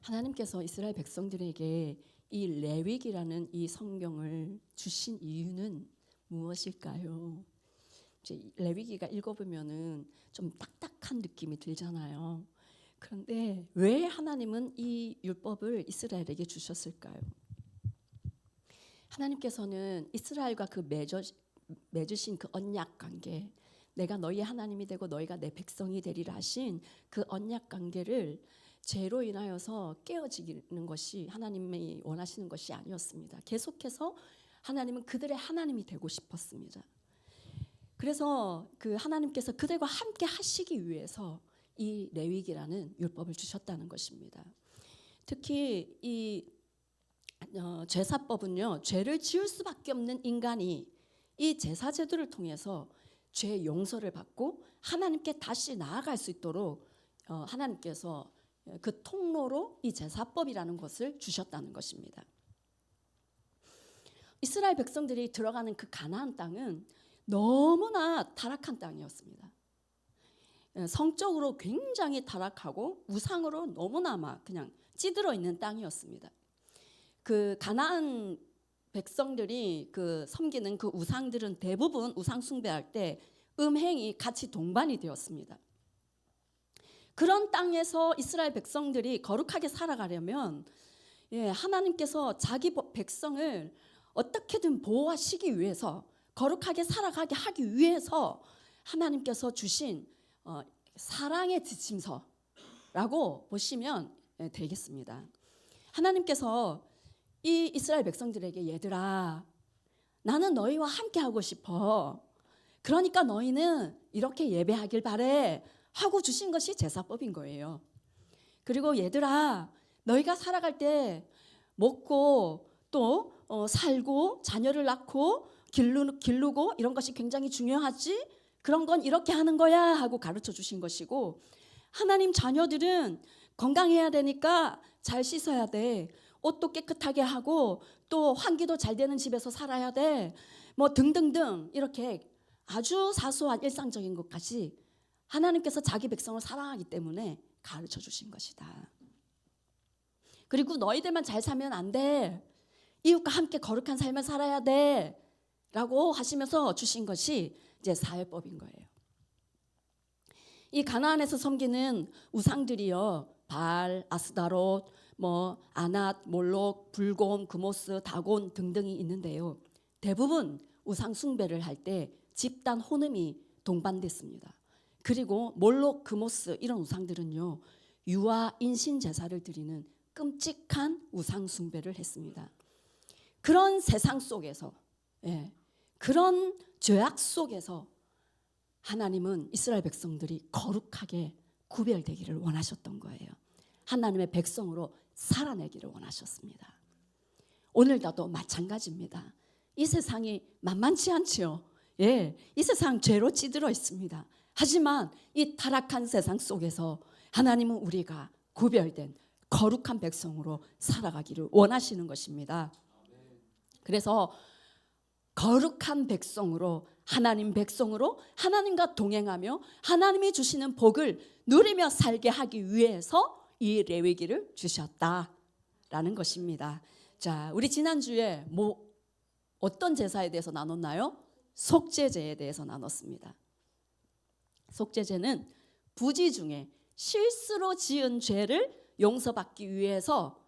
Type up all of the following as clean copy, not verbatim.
하나님께서 이스라엘 백성들에게 이 레위기라는 이 성경을 주신 이유는 무엇일까요? 이제 레위기가 읽어보면은 좀 딱딱한 느낌이 들잖아요. 그런데 왜 하나님은 이 율법을 이스라엘에게 주셨을까요? 하나님께서는 이스라엘과 그 맺으신 그 언약 관계, 내가 너희의 하나님이 되고 너희가 내 백성이 되리라 하신 그 언약 관계를 죄로 인하여서 깨어지는 것이 하나님이 원하시는 것이 아니었습니다. 계속해서 하나님은 그들의 하나님이 되고 싶었습니다. 그래서 그 하나님께서 그들과 함께 하시기 위해서 이 레위기라는 율법을 주셨다는 것입니다. 특히 이 제사법은요, 죄를 지을 수밖에 없는 인간이 이 제사 제도를 통해서 죄 용서를 받고 하나님께 다시 나아갈 수 있도록 하나님께서 그 통로로 이 제사법이라는 것을 주셨다는 것입니다. 이스라엘 백성들이 들어가는 그 가나안 땅은 너무나 타락한 땅이었습니다. 성적으로 굉장히 타락하고 우상으로 너무나 막 그냥 찌들어 있는 땅이었습니다. 그 가나안 백성들이 그 섬기는 그 우상들은 대부분 우상 숭배할 때 음행이 같이 동반이 되었습니다. 그런 땅에서 이스라엘 백성들이 거룩하게 살아가려면 하나님께서 자기 백성을 어떻게든 보호하시기 위해서 거룩하게 살아가게 하기 위해서 하나님께서 주신 사랑의 지침서라고 보시면 되겠습니다. 하나님께서 이 이스라엘 백성들에게 얘들아, 나는 너희와 함께 하고 싶어. 그러니까 너희는 이렇게 예배하길 바래 하고 주신 것이 제사법인 거예요. 그리고 얘들아, 너희가 살아갈 때 먹고 또 살고 자녀를 낳고 기르고 이런 것이 굉장히 중요하지? 그런 건 이렇게 하는 거야 하고 가르쳐 주신 것이고, 하나님 자녀들은 건강해야 되니까 잘 씻어야 돼. 옷도 깨끗하게 하고 또 환기도 잘 되는 집에서 살아야 돼. 뭐 등등등 이렇게 아주 사소한 일상적인 것까지 하나님께서 자기 백성을 사랑하기 때문에 가르쳐 주신 것이다. 그리고 너희들만 잘 살면 안 돼. 이웃과 함께 거룩한 삶을 살아야 돼. 라고 하시면서 주신 것이 이제 사회법인 거예요. 이 가나안에서 섬기는 우상들이요, 바알, 아스다롯, 아낫, 몰록, 불곰, 그모스, 다곤 등등이 있는데요. 대부분 우상 숭배를 할 때 집단 혼음이 동반됐습니다. 그리고 몰록, 그모스 이런 우상들은요, 유아 인신 제사를 드리는 끔찍한 우상 숭배를 했습니다. 그런 세상 속에서, 그런 죄악 속에서 하나님은 이스라엘 백성들이 거룩하게 구별되기를 원하셨던 거예요. 하나님의 백성으로 살아내기를 원하셨습니다. 오늘도 마찬가지입니다. 이 세상이 만만치 않지요. 이 세상 죄로 찌들어 있습니다. 하지만 이 타락한 세상 속에서 하나님은 우리가 구별된 거룩한 백성으로 살아가기를 원하시는 것입니다. 그래서 거룩한 백성으로, 하나님 백성으로 하나님과 동행하며 하나님이 주시는 복을 누리며 살게 하기 위해서 이 레위기를 주셨다라는 것입니다. 자, 우리 지난주에 어떤 제사에 대해서 나눴나요? 속죄제에 대해서 나눴습니다. 속죄제는 부지 중에 실수로 지은 죄를 용서받기 위해서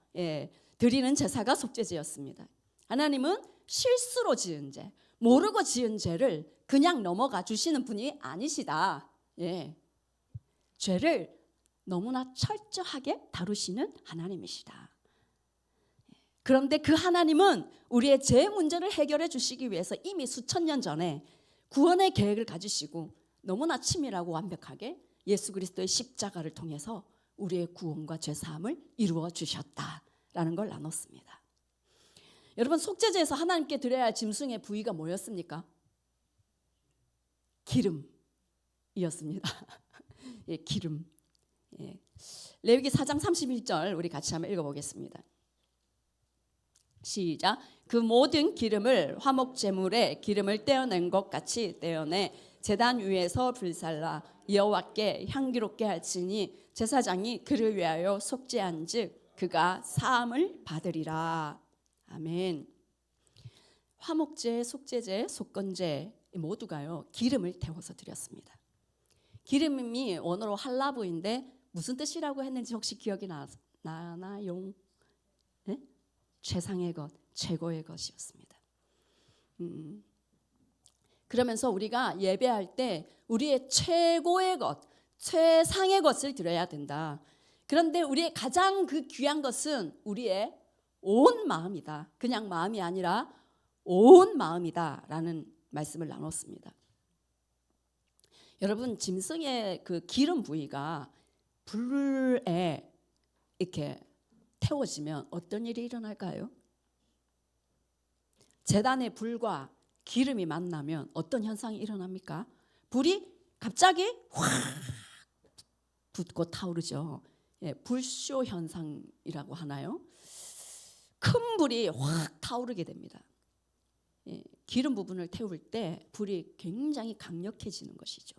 드리는 제사가 속죄제였습니다. 하나님은 실수로 지은 죄, 모르고 지은 죄를 그냥 넘어가 주시는 분이 아니시다. 죄를 너무나 철저하게 다루시는 하나님이시다. 그런데 그 하나님은 우리의 죄 문제를 해결해 주시기 위해서 이미 수천 년 전에 구원의 계획을 가지시고 너무나 치밀하고 완벽하게 예수 그리스도의 십자가를 통해서 우리의 구원과 죄 사함을 이루어 주셨다라는 걸 나눴습니다. 여러분, 속죄제에서 하나님께 드려야 할 짐승의 부위가 뭐였습니까? 기름이었습니다. 기름. 레위기 4장 31절 우리 같이 한번 읽어보겠습니다. 시작. 그 모든 기름을 화목 제물에 기름을 떼어낸 것 같이 떼어내 제단 위에서 불살라 여호와께 향기롭게 할지니 제사장이 그를 위하여 속죄한즉 그가 사함을 받으리라. 아멘. 화목제, 속죄제, 속건제 모두가요 기름을 태워서 드렸습니다. 기름이 원어로 할라브인데 무슨 뜻이라고 했는지 혹시 기억이 나나요? 네? 최상의 것, 최고의 것이었습니다. 그러면서 우리가 예배할 때 우리의 최고의 것, 최상의 것을 드려야 된다. 그런데 우리의 가장 그 귀한 것은 우리의 온 마음이다. 그냥 마음이 아니라 온 마음이다라는 말씀을 나눴습니다. 여러분, 짐승의 그 기름 부위가 불에 이렇게 태워지면 어떤 일이 일어날까요? 제단의 불과 기름이 만나면 어떤 현상이 일어납니까? 불이 갑자기 확 붙고 타오르죠. 예, 불쇼 현상이라고 하나요? 큰 불이 확 타오르게 됩니다. 예, 기름 부분을 태울 때 불이 굉장히 강력해지는 것이죠.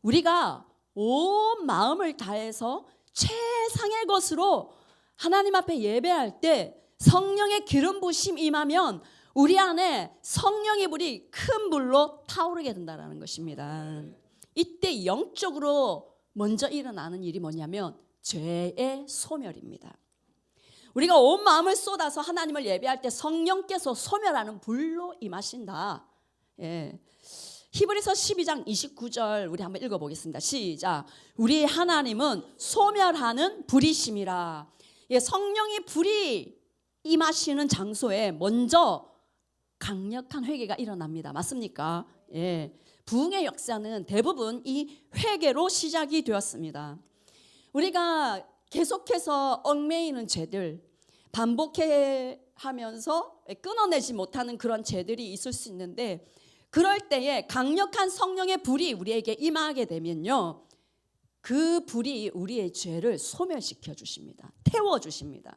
우리가 온 마음을 다해서 최상의 것으로 하나님 앞에 예배할 때 성령의 기름 부심 임하면 우리 안에 성령의 불이 큰 불로 타오르게 된다는 것입니다. 이때 영적으로 먼저 일어나는 일이 뭐냐면 죄의 소멸입니다. 우리가 온 마음을 쏟아서 하나님을 예배할 때 성령께서 소멸하는 불로 임하신다. 예. 히브리서 12장 29절 우리 한번 읽어보겠습니다. 시작. 우리 하나님은 소멸하는 불이심이라. 예, 성령의 불이 임하시는 장소에 먼저 강력한 회개가 일어납니다. 맞습니까? 예. 부흥의 역사는 대부분 이 회개로 시작이 되었습니다. 우리가 계속해서 얽매이는 죄들, 반복해 하면서 끊어내지 못하는 그런 죄들이 있을 수 있는데 그럴 때에 강력한 성령의 불이 우리에게 임하게 되면요, 그 불이 우리의 죄를 소멸시켜 주십니다. 태워 주십니다.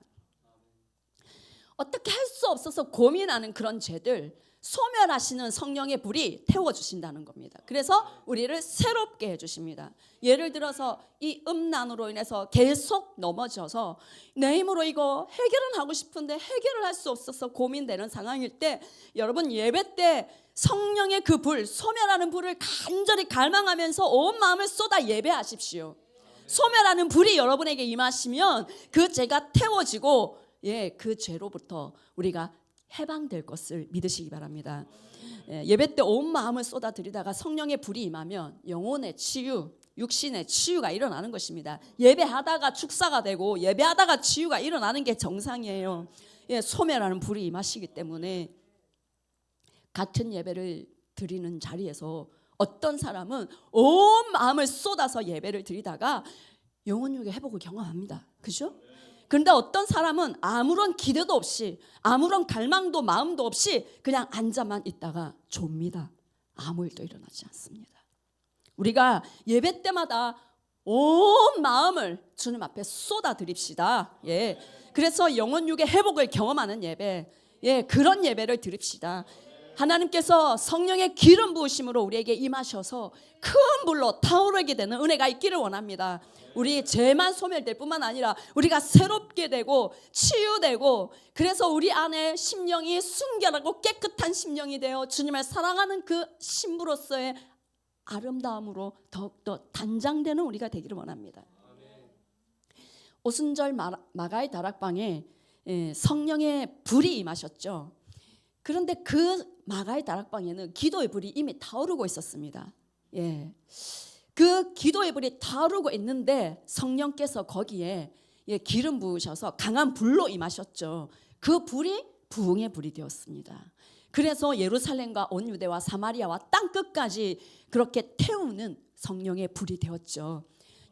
어떻게 할 수 없어서 고민하는 그런 죄들 소멸하시는 성령의 불이 태워주신다는 겁니다. 그래서 우리를 새롭게 해주십니다. 예를 들어서 이 음란으로 인해서 계속 넘어져서 내 힘으로 이거 해결은 하고 싶은데 해결을 할 수 없어서 고민되는 상황일 때 여러분 예배 때 성령의 그 불, 소멸하는 불을 간절히 갈망하면서 온 마음을 쏟아 예배하십시오. 소멸하는 불이 여러분에게 임하시면 그 죄가 태워지고 그 죄로부터 우리가 해방될 것을 믿으시기 바랍니다. 예배 때 온 마음을 쏟아드리다가 성령의 불이 임하면 영혼의 치유, 육신의 치유가 일어나는 것입니다. 예배하다가 축사가 되고 예배하다가 치유가 일어나는 게 정상이에요. 소멸하는 불이 임하시기 때문에 같은 예배를 드리는 자리에서 어떤 사람은 온 마음을 쏟아서 예배를 드리다가 영혼육의 회복을 경험합니다. 그죠? 그런데 어떤 사람은 아무런 기대도 없이 아무런 갈망도 마음도 없이 그냥 앉아만 있다가 좁니다. 아무 일도 일어나지 않습니다. 우리가 예배 때마다 온 마음을 주님 앞에 쏟아드립시다. 그래서 영혼육의 회복을 경험하는 예배, 그런 예배를 드립시다. 하나님께서 성령의 기름 부으심으로 우리에게 임하셔서 큰 불로 타오르게 되는 은혜가 있기를 원합니다. 우리 죄만 소멸될 뿐만 아니라 우리가 새롭게 되고 치유되고 그래서 우리 안에 심령이 순결하고 깨끗한 심령이 되어 주님을 사랑하는 그 신부로서의 아름다움으로 더욱더 단장되는 우리가 되기를 원합니다. 오순절 마가의 다락방에 성령의 불이 임하셨죠. 그런데 그 마가의 다락방에는 기도의 불이 이미 타오르고 있었습니다. 그 기도의 불이 타오르고 있는데 성령께서 거기에 기름 부으셔서 강한 불로 임하셨죠. 그 불이 부흥의 불이 되었습니다. 그래서 예루살렘과 온 유대와 사마리아와 땅 끝까지 그렇게 태우는 성령의 불이 되었죠.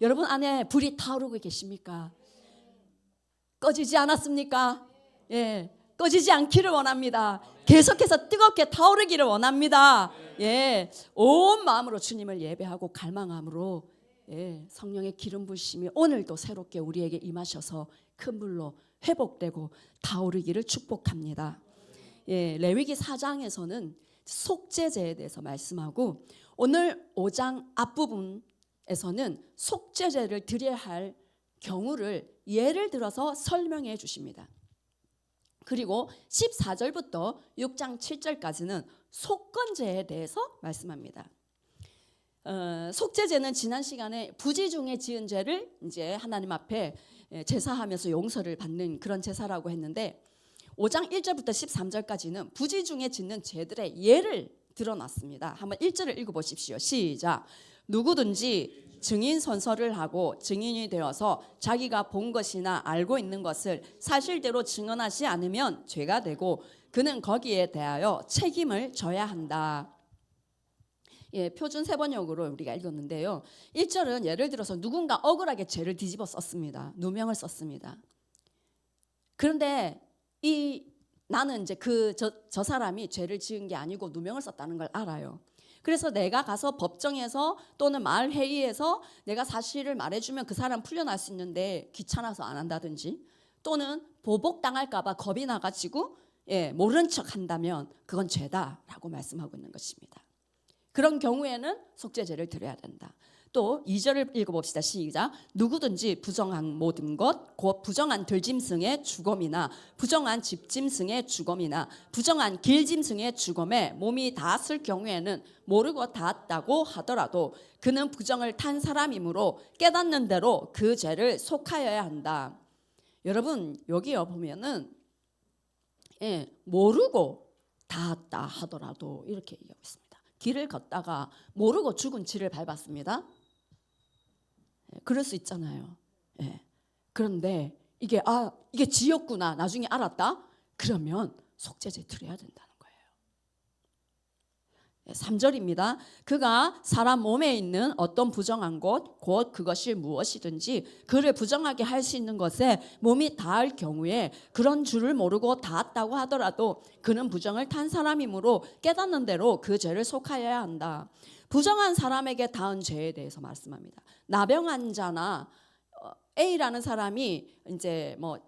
여러분 안에 불이 타오르고 계십니까? 꺼지지 않았습니까? 꺼지지 않기를 원합니다. 계속해서 뜨겁게 타오르기를 원합니다. 온 마음으로 주님을 예배하고 갈망함으로 성령의 기름 부으심이 오늘도 새롭게 우리에게 임하셔서 큰 불로 회복되고 타오르기를 축복합니다. 레위기 4장에서는 속죄제에 대해서 말씀하고 오늘 5장 앞부분에서는 속죄제를 드려야 할 경우를 예를 들어서 설명해 주십니다. 그리고 14절부터 6장 7절까지는 속건제에 대해서 말씀합니다. 속죄제는 지난 시간에 부지 중에 지은 죄를 이제 하나님 앞에 제사하면서 용서를 받는 그런 제사라고 했는데 5장 1절부터 13절까지는 부지 중에 짓는 죄들의 예를 드러났습니다. 한번 1절을 읽어보십시오. 시작. 누구든지 증인 선서를 하고 증인이 되어서 자기가 본 것이나 알고 있는 것을 사실대로 증언하지 않으면 죄가 되고 그는 거기에 대하여 책임을 져야 한다. 예, 표준 세번역으로 우리가 읽었는데요. 1절은 예를 들어서 누군가 억울하게 죄를 뒤집어 썼습니다. 누명을 썼습니다. 그런데 나는 이제 저 사람이 죄를 지은 게 아니고 누명을 썼다는 걸 알아요. 그래서 내가 가서 법정에서 또는 마을 회의에서 내가 사실을 말해주면 그 사람 풀려날 수 있는데 귀찮아서 안 한다든지 또는 보복당할까 봐 겁이 나가지고 모른 척 한다면 그건 죄다라고 말씀하고 있는 것입니다. 그런 경우에는 속죄제를 드려야 된다. 또 2절을 읽어봅시다. 시작. 누구든지 부정한 모든 것 곧 부정한 들짐승의 죽음이나 부정한 집짐승의 죽음이나 부정한 길짐승의 죽음에 몸이 닿았을 경우에는 모르고 닿았다고 하더라도 그는 부정을 탄 사람이므로 깨닫는 대로 그 죄를 속하여야 한다. 여러분 여기요 보면은 모르고 닿았다 하더라도 이렇게 얘기하고 있습니다. 길을 걷다가 모르고 죽은 쥐를 밟았습니다. 그럴 수 있잖아요. 그런데 이게 쥐였구나 나중에 알았다? 그러면 속죄제 드려야 된다는 거예요. 3절입니다. 그가 사람 몸에 있는 어떤 부정한 것 곧 그것이 무엇이든지 그를 부정하게 할 수 있는 것에 몸이 닿을 경우에 그런 줄을 모르고 닿았다고 하더라도 그는 부정을 탄 사람이므로 깨닫는 대로 그 죄를 속하여야 한다. 부정한 사람에게 닿은 죄에 대해서 말씀합니다. 나병 환자나 A라는 사람이 이제 뭐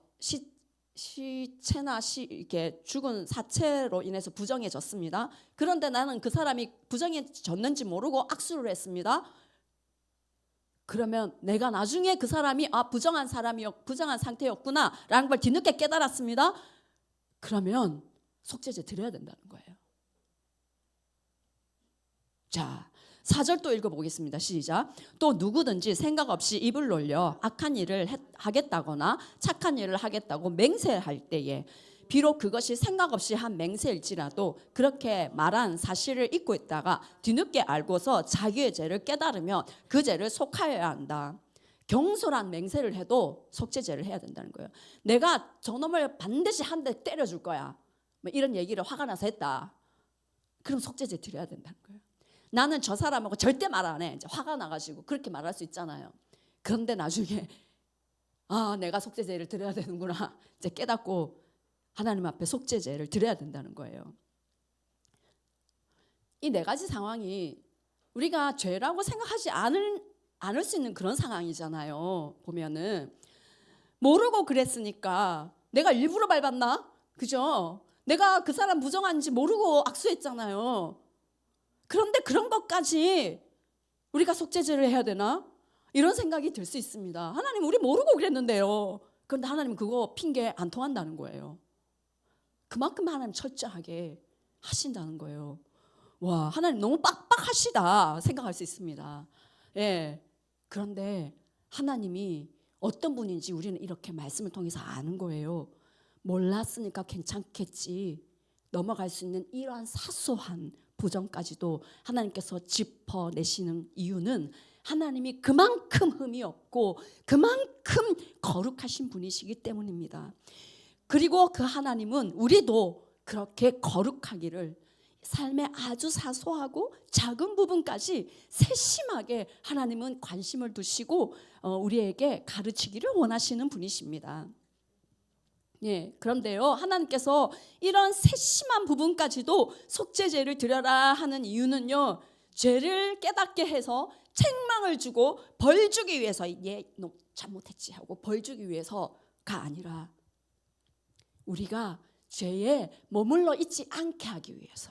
시체나 이렇게 죽은 사체로 인해서 부정해졌습니다. 그런데 나는 그 사람이 부정해졌는지 모르고 악수를 했습니다. 그러면 내가 나중에 그 사람이 부정한 상태였구나라는 걸 뒤늦게 깨달았습니다. 그러면 속죄제 드려야 된다는 거예요. 자, 4절 또 읽어보겠습니다. 시작. 또 누구든지 생각 없이 입을 놀려 악한 일을 하겠다거나 착한 일을 하겠다고 맹세할 때에 비록 그것이 생각 없이 한 맹세일지라도 그렇게 말한 사실을 잊고 있다가 뒤늦게 알고서 자기의 죄를 깨달으면 그 죄를 속하여야 한다. 경솔한 맹세를 해도 속죄제를 해야 된다는 거예요. 내가 저놈을 반드시 한 대 때려줄 거야. 뭐 이런 얘기를 화가 나서 했다. 그럼 속죄제 드려야 된다는 거예요. 나는 저 사람하고 절대 말 안 해. 이제 화가 나가지고 그렇게 말할 수 있잖아요. 그런데 나중에 내가 속죄제를 드려야 되는구나. 이제 깨닫고 하나님 앞에 속죄제를 드려야 된다는 거예요. 이 네 가지 상황이 우리가 죄라고 생각하지 않을 수 있는 그런 상황이잖아요. 보면은 모르고 그랬으니까 내가 일부러 밟았나? 그죠? 내가 그 사람 부정한지 모르고 악수했잖아요. 그런데 그런 것까지 우리가 속죄제를 해야 되나? 이런 생각이 들 수 있습니다. 하나님 우리 모르고 그랬는데요. 그런데 하나님 그거 핑계 안 통한다는 거예요. 그만큼 하나님 철저하게 하신다는 거예요. 와, 하나님 너무 빡빡하시다 생각할 수 있습니다. 그런데 하나님이 어떤 분인지 우리는 이렇게 말씀을 통해서 아는 거예요. 몰랐으니까 괜찮겠지. 넘어갈 수 있는 이러한 사소한 부정까지도 하나님께서 짚어내시는 이유는 하나님이 그만큼 흠이 없고 그만큼 거룩하신 분이시기 때문입니다. 그리고 그 하나님은 우리도 그렇게 거룩하기를 삶의 아주 사소하고 작은 부분까지 세심하게 하나님은 관심을 두시고 우리에게 가르치기를 원하시는 분이십니다. 그런데요, 하나님께서 이런 세심한 부분까지도 속죄제를 드려라 하는 이유는요, 죄를 깨닫게 해서 책망을 주고 벌 주기 위해서 너 잘못했지 하고 벌 주기 위해서가 아니라 우리가 죄에 머물러 있지 않게 하기 위해서,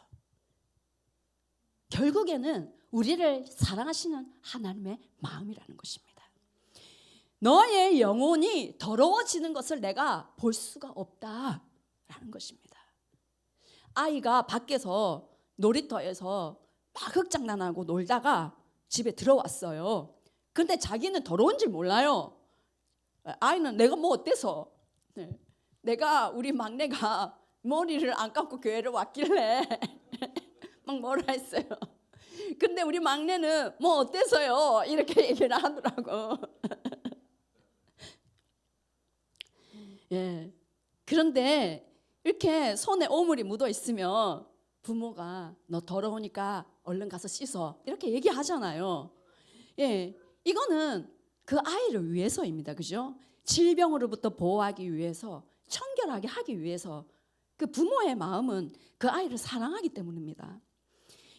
결국에는 우리를 사랑하시는 하나님의 마음이라는 것입니다. 너의 영혼이 더러워지는 것을 내가 볼 수가 없다라는 것입니다. 아이가 밖에서 놀이터에서 막 흙장난하고 놀다가 집에 들어왔어요. 근데 자기는 더러운 줄 몰라요. 아이는 내가 뭐 어때서? 내가 우리 막내가 머리를 안 감고 교회를 왔길래 막 뭐라 했어요. 근데 우리 막내는 뭐 어때서요? 이렇게 얘기를 하더라고. 예. 그런데 이렇게 손에 오물이 묻어 있으면 부모가 너 더러우니까 얼른 가서 씻어 이렇게 얘기하잖아요. 예, 이거는 그 아이를 위해서입니다. 그죠? 질병으로부터 보호하기 위해서, 청결하게 하기 위해서. 그 부모의 마음은 그 아이를 사랑하기 때문입니다.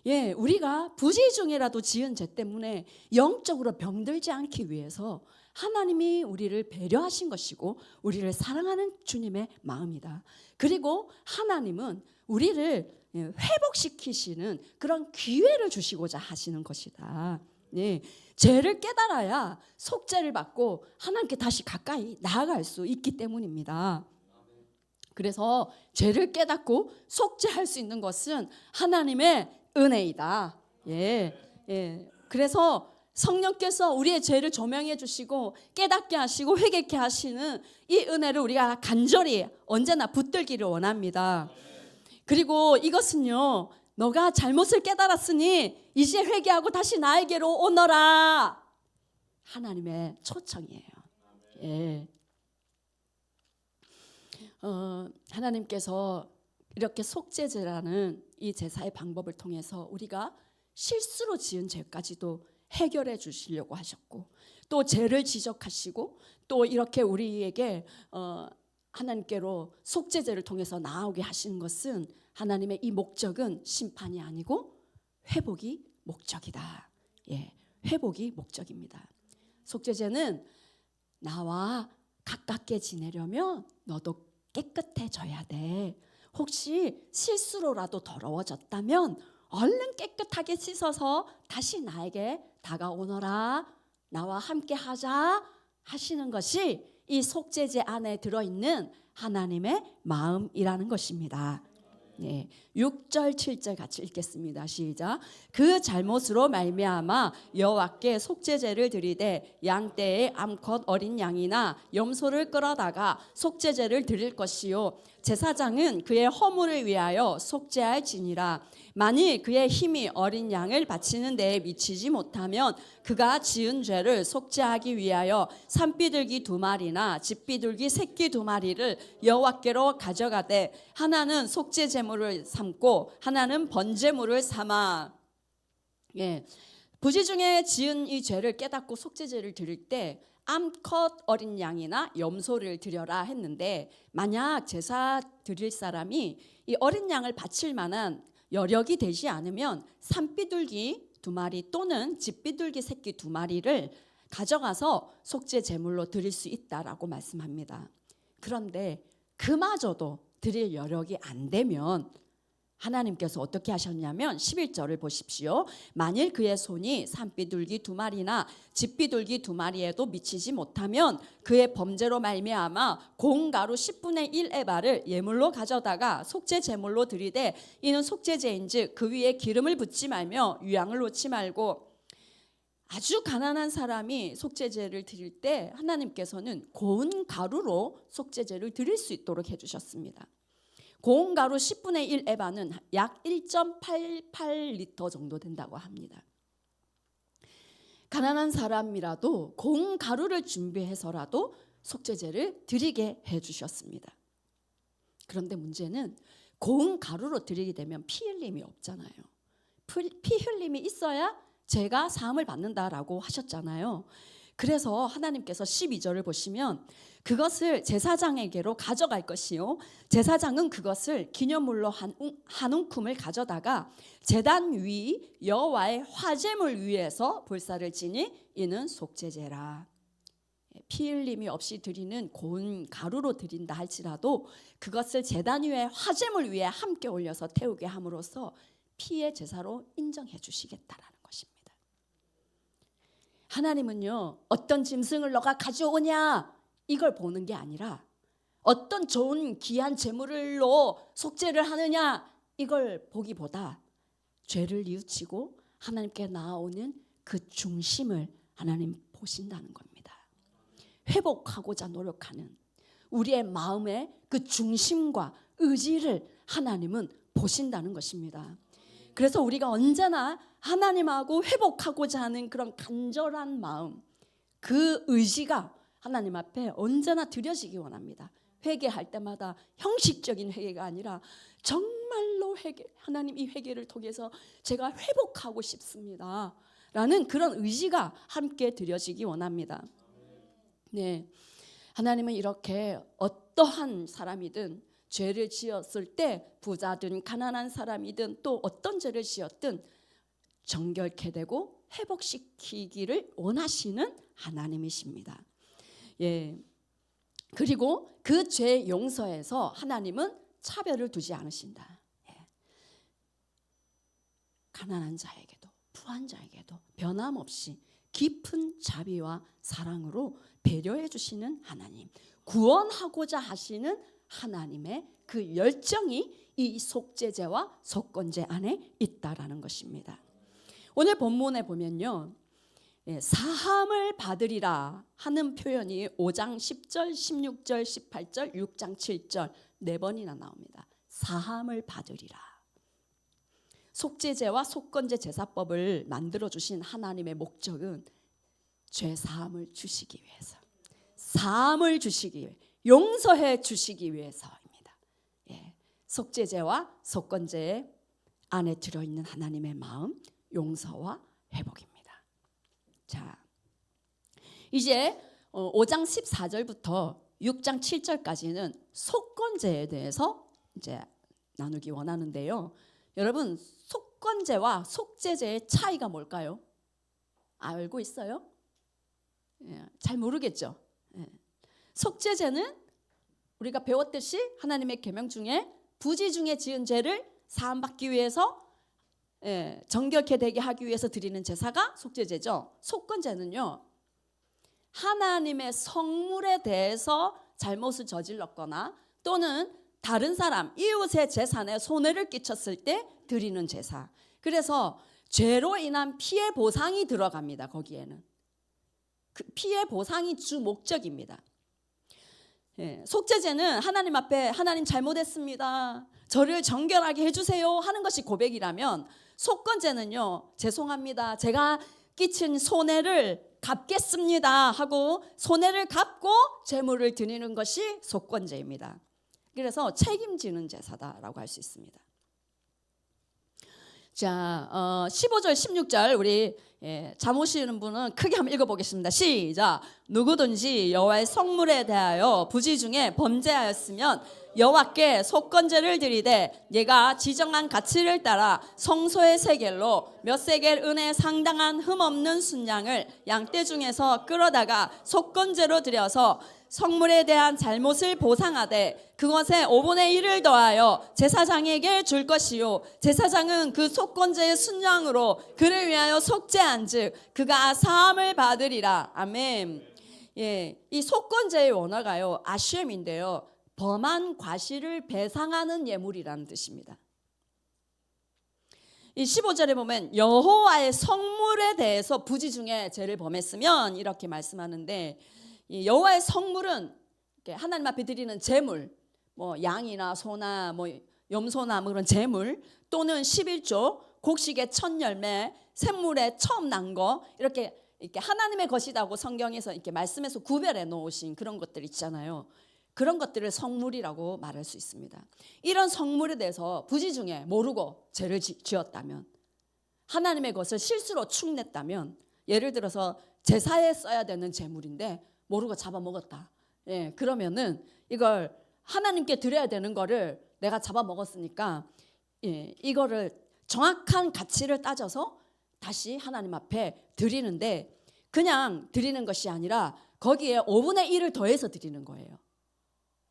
예, 우리가 부지 중이라도 지은 죄 때문에 영적으로 병들지 않기 위해서 하나님이 우리를 배려하신 것이고 우리를 사랑하는 주님의 마음이다. 그리고 하나님은 우리를 회복시키시는 그런 기회를 주시고자 하시는 것이다. 네, 죄를 깨달아야 속죄를 받고 하나님께 다시 가까이 나아갈 수 있기 때문입니다. 그래서 죄를 깨닫고 속죄할 수 있는 것은 하나님의 은혜이다. 예. 그래서 성령께서 우리의 죄를 조명해 주시고 깨닫게 하시고 회개케 하시는 이 은혜를 우리가 간절히 언제나 붙들기를 원합니다. 그리고 이것은요, 너가 잘못을 깨달았으니 이제 회개하고 다시 나에게로 오너라. 하나님의 초청이에요. 예. 하나님께서 이렇게 속죄제라는 이 제사의 방법을 통해서 우리가 실수로 지은 죄까지도 해결해 주시려고 하셨고, 또 죄를 지적하시고, 또 이렇게 우리에게 하나님께로 속죄제를 통해서 나아오게 하시는 것은, 하나님의 이 목적은 심판이 아니고 회복이 목적이다. 예, 회복이 목적입니다. 속죄제는 나와 가깝게 지내려면 너도 깨끗해져야 돼. 혹시 실수로라도 더러워졌다면 얼른 깨끗하게 씻어서 다시 나에게 다가오너라. 나와 함께 하자 하시는 것이 이 속죄제 안에 들어있는 하나님의 마음이라는 것입니다. 네, 6절 7절 같이 읽겠습니다. 시작. 그 잘못으로 말미암아 여호와께 속죄제를 드리되 양떼의 암컷 어린 양이나 염소를 끌어다가 속죄제를 드릴 것이요 제사장은 그의 허물을 위하여 속죄할지니라. 만일 그의 힘이 어린 양을 바치는 데에 미치지 못하면 그가 지은 죄를 속죄하기 위하여 산비둘기 2마리나 집비둘기 새끼 2마리를 여호와께로 가져가되 하나는 속죄 제물을 삼고 하나는 번제물을 삼아. 예, 부지 중에 지은 이 죄를 깨닫고 속죄제를 드릴 때 암컷 어린 양이나 염소를 드려라 했는데, 만약 제사 드릴 사람이 이 어린 양을 바칠 만한 여력이 되지 않으면 산비둘기 2마리 또는 집비둘기 새끼 2마리를 가져가서 속죄 제물로 드릴 수 있다라고 말씀합니다. 그런데 그마저도 드릴 여력이 안 되면 하나님께서 어떻게 하셨냐면 11절을 보십시오. 만일 그의 손이 산비둘기 2마리나 집비둘기 2마리에도 미치지 못하면 그의 범죄로 말미암아 공가루 10분의 1 에바를 예물로 가져다가 속죄 제물로 드리되 이는 속죄제인즉 그 위에 기름을 붓지 말며 유향을 놓지 말고. 아주 가난한 사람이 속죄제를 드릴 때 하나님께서는 고운 가루로 속죄제를 드릴 수 있도록 해주셨습니다. 고운 가루 10분의 1 에바는 약 1.88리터 정도 된다고 합니다. 가난한 사람이라도 고운 가루를 준비해서라도 속죄제를 드리게 해주셨습니다. 그런데 문제는 고운 가루로 드리게 되면 피 흘림이 없잖아요. 피 흘림이 있어야 죄가 사함을 받는다라고 하셨잖아요. 그래서 하나님께서 12절을 보시면 그것을 제사장에게로 가져갈 것이요 제사장은 그것을 기념물로 한 움큼을 가져다가 제단 위 여호와의 화제물 위에서 불사를 지니 이는 속죄제라. 피 흘림이 없이 드리는 고운 가루로 드린다 할지라도 그것을 제단 위에 화제물 위에 함께 올려서 태우게 함으로써 피의 제사로 인정해 주시겠다라는 것입니다. 하나님은요, 어떤 짐승을 너가 가져오냐 이걸 보는 게 아니라 어떤 좋은 귀한 재물로 속죄를 하느냐 이걸 보기보다 죄를 뉘우치고 하나님께 나아오는 그 중심을 하나님 보신다는 겁니다. 회복하고자 노력하는 우리의 마음의 그 중심과 의지를 하나님은 보신다는 것입니다. 그래서 우리가 언제나 하나님하고 회복하고자 하는 그런 간절한 마음, 그 의지가 하나님 앞에 언제나 드려지기 원합니다. 회개할 때마다 형식적인 회개가 아니라 정말로 하나님 이 회개를 통해서 제가 회복하고 싶습니다 라는 그런 의지가 함께 드려지기 원합니다. 네, 하나님은 이렇게 어떠한 사람이든 죄를 지었을 때 부자든 가난한 사람이든 또 어떤 죄를 지었든 정결케 되고 회복시키기를 원하시는 하나님이십니다. 예. 그리고 그 죄 용서에서 하나님은 차별을 두지 않으신다. 예. 가난한 자에게도 부한 자에게도 변함없이 깊은 자비와 사랑으로 배려해 주시는 하나님, 구원하고자 하시는 하나님의 그 열정이 이 속죄제와 속건제 안에 있다라는 것입니다. 오늘 본문에 보면요, 사함을 받으리라 하는 표현이 5장 10절, 16절, 18절, 6장 7절 4번이나 나옵니다. 사함을 받으리라. 속죄제와 속건제 제사법을 만들어 주신 하나님의 목적은 죄 사함을 주시기 위해서, 사함을 주시기 위해, 용서해 주시기 위해서입니다. 예, 속죄제와 속건제 안에 들어있는 하나님의 마음, 용서와 회복입니다. 자, 이제 5장 14절부터 6장 7절까지는 속건제에 대해서 이제 나누기 원하는데요. 여러분, 속건제와 속죄제의 차이가 뭘까요? 알고 있어요? 예, 잘 모르겠죠. 예. 속죄제는 우리가 배웠듯이 하나님의 계명 중에 부지 중에 지은 죄를 사함받기 위해서 정결케 되게 하기 위해서 드리는 제사가 속죄제죠. 속건제는요, 하나님의 성물에 대해서 잘못을 저질렀거나 또는 다른 사람, 이웃의 재산에 손해를 끼쳤을 때 드리는 제사. 그래서 죄로 인한 피해 보상이 들어갑니다. 거기에는 그 피해 보상이 주 목적입니다. 속죄제는 하나님 앞에 하나님 잘못했습니다, 저를 정결하게 해주세요 하는 것이 고백이라면, 속건제는요, 죄송합니다, 제가 끼친 손해를 갚겠습니다 하고 손해를 갚고 제물을 드리는 것이 속건제입니다. 그래서 책임지는 제사다라고 할 수 있습니다. 자, 15절 16절 우리 잠 오시는 분은 크게 한번 읽어보겠습니다. 시작. 누구든지 여호와의 성물에 대하여 부지 중에 범죄하였으면 여호와께 속건제를 드리되 얘가 지정한 가치를 따라 성소의 세겔로 몇 세겔 은에 상당한 흠없는 순양을 양떼 중에서 끌어다가 속건제로 드려서 성물에 대한 잘못을 보상하되 그것에 5분의 1을 더하여 제사장에게 줄 것이요, 제사장은 그 속건제의 순양으로 그를 위하여 속죄한즉 그가 사함을 받으리라. 아멘. 예, 이 속건제의 원어가요, 아셴인데요, 범한 과실을 배상하는 예물이라는 뜻입니다. 이 15절에 보면 여호와의 성물에 대해서 부지 중에 죄를 범했으면 이렇게 말씀하는데, 이 여호와의 성물은 하나님 앞에 드리는 제물, 뭐 양이나 소나 뭐 염소나 뭐 그런 제물, 또는 11조, 곡식의 첫 열매, 샘물에 처음 난 거, 이렇게 하나님의 것이라고 성경에서 이렇게 말씀에서 구별해 놓으신 그런 것들 있잖아요. 그런 것들을 성물이라고 말할 수 있습니다. 이런 성물에 대해서 부지 중에 모르고 죄를 지었다면, 하나님의 것을 실수로 축냈다면, 예를 들어서 제사에 써야 되는 제물인데 모르고 잡아먹었다. 예, 그러면은 이걸 하나님께 드려야 되는 거를 내가 잡아먹었으니까, 예, 이거를 정확한 가치를 따져서 다시 하나님 앞에 드리는데, 그냥 드리는 것이 아니라 거기에 5분의 1을 더해서 드리는 거예요.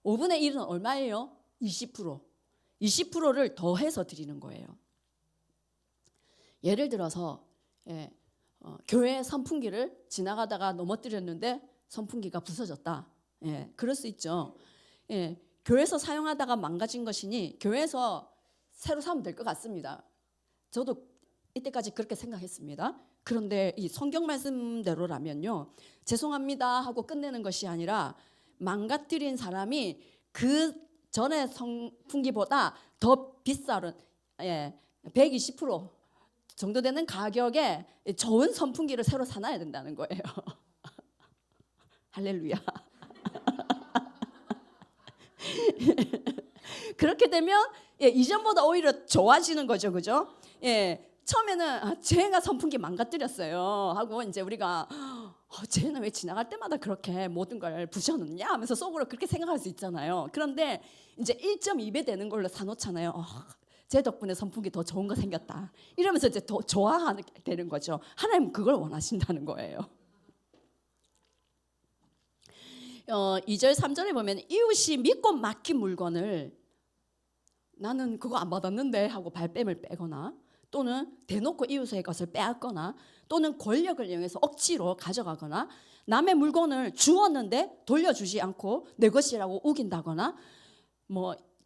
5분의 1은 얼마예요? 20%. 20%를 더해서 드리는 거예요. 예를 들어서 교회 선풍기를 지나가다가 넘어뜨렸는데 선풍기가 부서졌다. 예, 그럴 수 있죠. 예, 교회에서 사용하다가 망가진 것이니 교회에서 새로 사면 될 것 같습니다. 저도 이때까지 그렇게 생각했습니다. 그런데 이 성경 말씀대로라면요, 죄송합니다 하고 끝내는 것이 아니라 망가뜨린 사람이 그 전에 선풍기보다 더 비싼 120% 정도 되는 가격에 좋은 선풍기를 새로 사놔야 된다는 거예요. 할렐루야. 그렇게 되면 이전보다 오히려 좋아지는 거죠, 그죠? 처음에는 쟤가 선풍기 망가뜨렸어요 하고 이제 우리가 쟤는 왜 지나갈 때마다 그렇게 모든 걸 부셔놓냐 하면서 속으로 그렇게 생각할 수 있잖아요. 그런데 이제 1.2배 되는 걸로 사놓잖아요. 제 덕분에 선풍기 더 좋은 거 생겼다 이러면서 이제 더 좋아하게 되는 거죠. 하나님은 그걸 원하신다는 거예요. 2절 3절에 보면 이웃이 믿고 맡긴 물건을 나는 그거 안 받았는데 하고 발뺌을 빼거나, 또는 대놓고 이웃의 것을 빼앗거나, 또는 권력을 이용해서 억지로 가져가거나, 남의 물건을 주었는데 돌려주지 않고 내 것이라고 우긴다거나,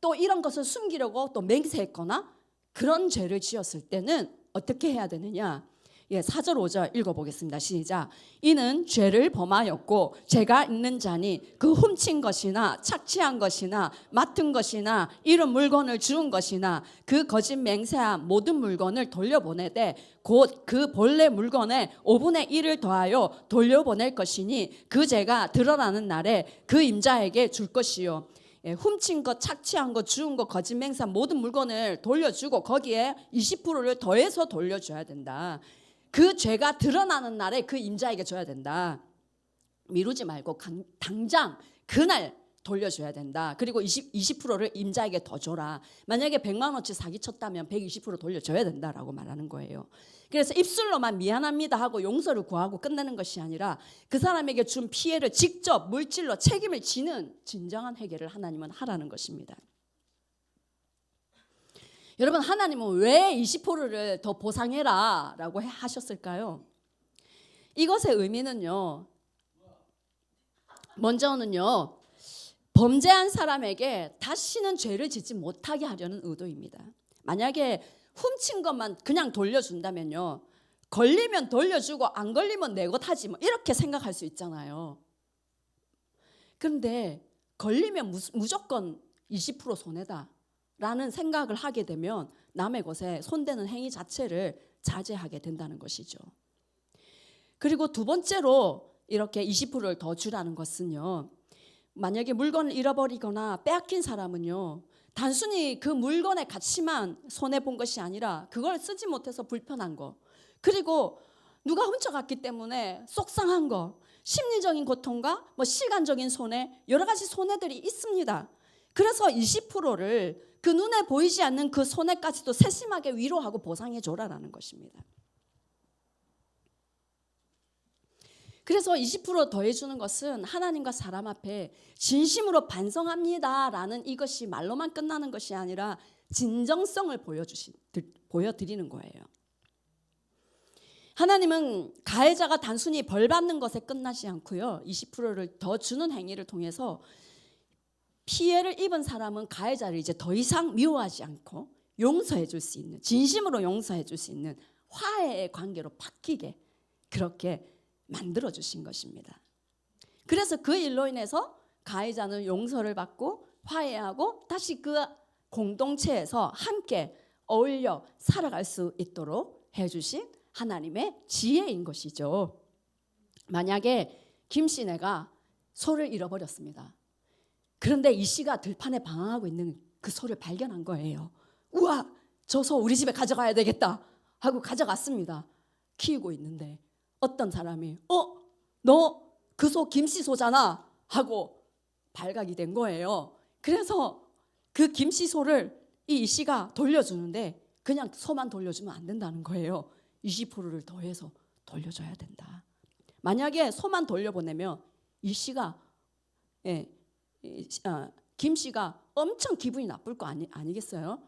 또 이런 것을 숨기려고 또 맹세했거나, 그런 죄를 지었을 때는 어떻게 해야 되느냐? 4절 5절 읽어보겠습니다. 시작. 이는 죄를 범하였고 죄가 있는 자니 그 훔친 것이나 착취한 것이나 맡은 것이나 이런 물건을 주운 것이나 그 거짓 맹세한 모든 물건을 돌려보내되 곧 그 본래 물건의 5분의 1을 더하여 돌려보낼 것이니 그 죄가 드러나는 날에 그 임자에게 줄 것이요. 훔친 것, 착취한 것, 주운 것, 거짓 맹세한 모든 물건을 돌려주고 거기에 20%를 더해서 돌려줘야 된다. 그 죄가 드러나는 날에 그 임자에게 줘야 된다. 미루지 말고 당장 그날 돌려줘야 된다. 그리고 20%를 임자에게 더 줘라. 만약에 100만 원치 사기쳤다면 120% 돌려줘야 된다라고 말하는 거예요. 그래서 입술로만 미안합니다 하고 용서를 구하고 끝내는 것이 아니라 그 사람에게 준 피해를 직접 물질로 책임을 지는 진정한 회개를 하나님은 하라는 것입니다. 여러분, 하나님은 왜 20%를 더 보상해라 라고 하셨을까요? 이것의 의미는요, 먼저는요, 범죄한 사람에게 다시는 죄를 짓지 못하게 하려는 의도입니다. 만약에 훔친 것만 그냥 돌려준다면요, 걸리면 돌려주고 안 걸리면 내 것 하지 이렇게 생각할 수 있잖아요. 그런데 걸리면 무조건 20% 손해다 라는 생각을 하게 되면 남의 것에 손대는 행위 자체를 자제하게 된다는 것이죠. 그리고 두 번째로 이렇게 20%를 더 주라는 것은요, 만약에 물건을 잃어버리거나 빼앗긴 사람은요, 단순히 그 물건의 가치만 손해본 것이 아니라 그걸 쓰지 못해서 불편한 거, 그리고 누가 훔쳐갔기 때문에 속상한 거, 심리적인 고통과 시간적인 손해, 여러 가지 손해들이 있습니다. 그래서 20%를 그 눈에 보이지 않는 그 손해까지도 세심하게 위로하고 보상해 줘라라는 것입니다. 그래서 20% 더해주는 것은 하나님과 사람 앞에 진심으로 반성합니다라는 이것이 말로만 끝나는 것이 아니라 진정성을 보여드리는 거예요. 하나님은 가해자가 단순히 벌 받는 것에 끝나지 않고요, 20%를 더 주는 행위를 통해서 피해를 입은 사람은 가해자를 이제 더 이상 미워하지 않고 용서해 줄 수 있는, 진심으로 용서해 줄 수 있는 화해의 관계로 바뀌게 그렇게 만들어 주신 것입니다. 그래서 그 일로 인해서 가해자는 용서를 받고 화해하고 다시 그 공동체에서 함께 어울려 살아갈 수 있도록 해주신 하나님의 지혜인 것이죠. 만약에 김씨네가 소를 잃어버렸습니다. 그런데 이 씨가 들판에 방황하고 있는 그 소를 발견한 거예요. 우와, 저 소 우리 집에 가져가야 되겠다 하고 가져갔습니다. 키우고 있는데 어떤 사람이 너 그 소 김씨 소잖아 하고 발각이 된 거예요. 그래서 그 김씨 소를 이 씨가 돌려주는데 그냥 소만 돌려주면 안 된다는 거예요. 20%를 더해서 돌려줘야 된다. 만약에 소만 돌려보내면 이 씨가 김 씨가 엄청 기분이 나쁠 거 아니겠어요?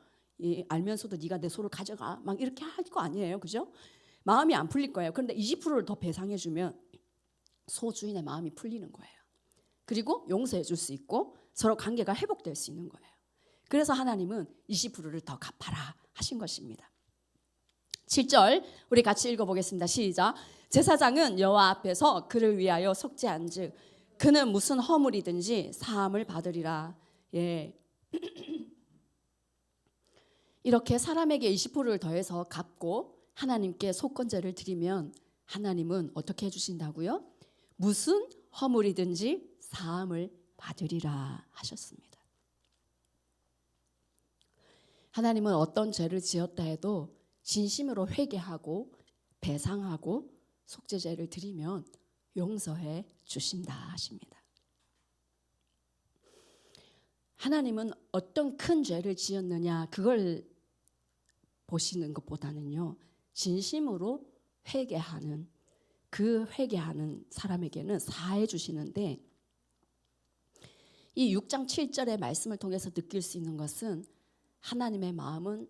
알면서도 네가 내 소를 가져가 막 이렇게 할 거 아니에요, 그죠? 마음이 안 풀릴 거예요. 그런데 20%를 더 배상해 주면 소주인의 마음이 풀리는 거예요. 그리고 용서해 줄 수 있고 서로 관계가 회복될 수 있는 거예요. 그래서 하나님은 20%를 더 갚아라 하신 것입니다. 7절 우리 같이 읽어보겠습니다. 시작. 제사장은 여호와 앞에서 그를 위하여 속죄한즉 그는 무슨 허물이든지 사함을 받으리라. 예. 이렇게 사람에게 20%를 더해서 갚고 하나님께 속건제를 드리면 하나님은 어떻게 해주신다고요? 무슨 허물이든지 사함을 받으리라 하셨습니다. 하나님은 어떤 죄를 지었다 해도 진심으로 회개하고 배상하고 속죄제를 드리면 용서해 주신다 하십니다. 하나님은 어떤 큰 죄를 지었느냐 그걸 보시는 것보다는요, 진심으로 회개하는 그 회개하는 사람에게는 사해 주시는데, 이 6장 7절의 말씀을 통해서 느낄 수 있는 것은 하나님의 마음은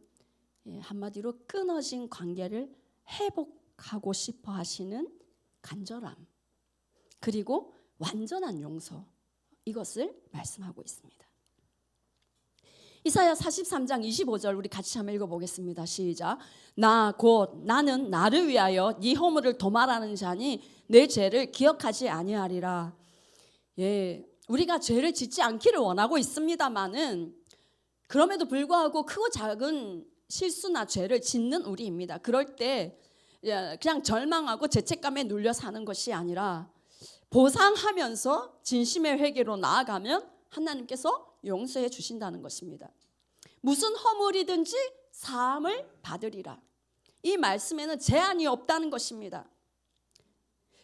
한마디로 끊어진 관계를 회복하고 싶어 하시는 간절함, 그리고 완전한 용서, 이것을 말씀하고 있습니다. 이사야 43장 25절 우리 같이 한번 읽어보겠습니다. 시작. 나 곧 나는 나를 위하여 네 허물을 도말하는 자니 내 죄를 기억하지 아니하리라. 예, 우리가 죄를 짓지 않기를 원하고 있습니다만은 그럼에도 불구하고 크고 작은 실수나 죄를 짓는 우리입니다. 그럴 때 그냥 절망하고 죄책감에 눌려 사는 것이 아니라 보상하면서 진심의 회개로 나아가면 하나님께서 용서해 주신다는 것입니다. 무슨 허물이든지 사함을 받으리라. 이 말씀에는 제한이 없다는 것입니다.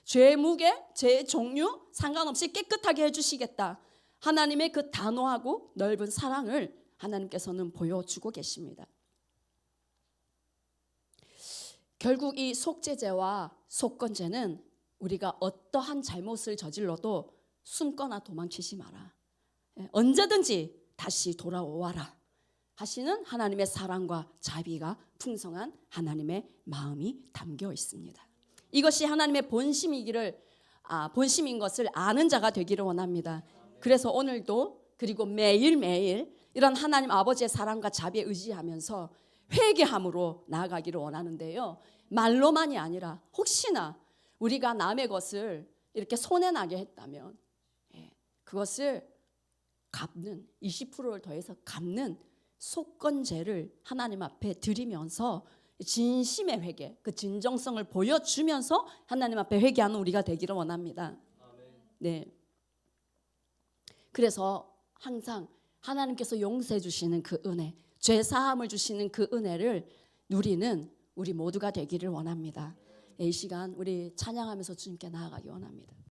죄의 무게, 죄의 종류 상관없이 깨끗하게 해주시겠다. 하나님의 그 단호하고 넓은 사랑을 하나님께서는 보여주고 계십니다. 결국 이 속죄제와 속건제는 우리가 어떠한 잘못을 저질러도 숨거나 도망치지 마라. 언제든지 다시 돌아오아라 하시는 하나님의 사랑과 자비가 풍성한 하나님의 마음이 담겨 있습니다. 이것이 하나님의 본심인 것을 아는 자가 되기를 원합니다. 그래서 오늘도 그리고 매일매일 이런 하나님 아버지의 사랑과 자비에 의지하면서 회개함으로 나아가기를 원하는데요, 말로만이 아니라 혹시나 우리가 남의 것을 이렇게 손해나게 했다면 그것을 갚는 20%를 더해서 갚는 속건제를 하나님 앞에 드리면서 진심의 회개, 그 진정성을 보여주면서 하나님 앞에 회개하는 우리가 되기를 원합니다. 네. 그래서 항상 하나님께서 용서해 주시는 그 은혜, 죄 사함을 주시는 그 은혜를 누리는 우리 모두가 되기를 원합니다. 이 시간 우리 찬양하면서 주님께 나아가기 원합니다.